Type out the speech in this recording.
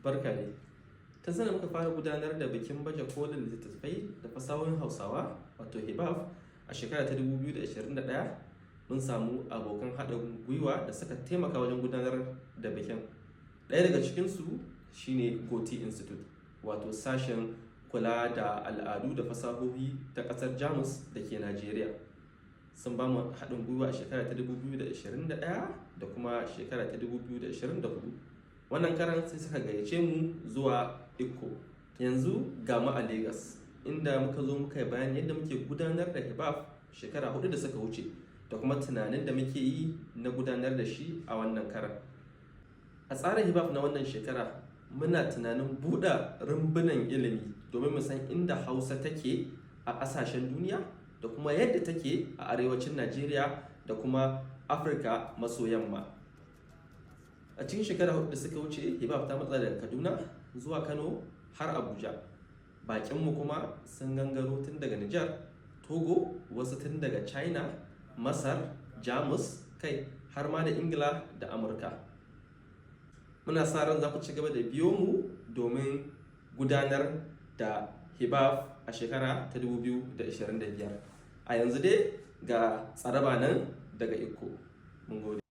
Barka ne. Ta sanar muka fara gudanar da bikin baje kolin littattafai da fasahohin Hausawa wato HIBAF a shekara ta 2021 mun samu abokan haɗin gwiwa da suka taimaka wajen gudanar da bikin. Ɗaya daga cikinsu shine Goti Institute wato sashen kula da al'adu da fasahohi ta ƙasar Jamus da ke Najeriya. Sun ba mu haɗin gwiwa a shekara ta 2021 da kuma shekara ta 2024. Wannan karan sai suka gayyace mu zuwa Ikko. Yanzu ga mu a Lagos inda muka zo muka yi bayani yadda muke gudanar da HIBAF shekara 4 da suka wuce da kuma tunanin da muke yi na gudanar da shi a wannan karan. A tsarin HIBAF na wannan shekara muna tunanin buɗe rumbunan ilimi domin mu san inda Hausa take a ƙasashen duniya da kuma yadda take a arewacin Najeriya da kuma Afirka maso yamma. A cikin shekara 4 da suka wuce HIBAF ta matsa daga Kaduna zuwa Kano har Abuja. Bakinmu kuma sun gangaro tun daga Nijar, Togo, wasu tun daga China, Masar, Jamus, kai har ma da Ingila da Amurka. Muna sa ran za ku ci gaba da biyo mu domin gudanar da HIBAF a shekara ta 2025. A yanzu dai ga tsaraba nan daga Ikko. Mun gode.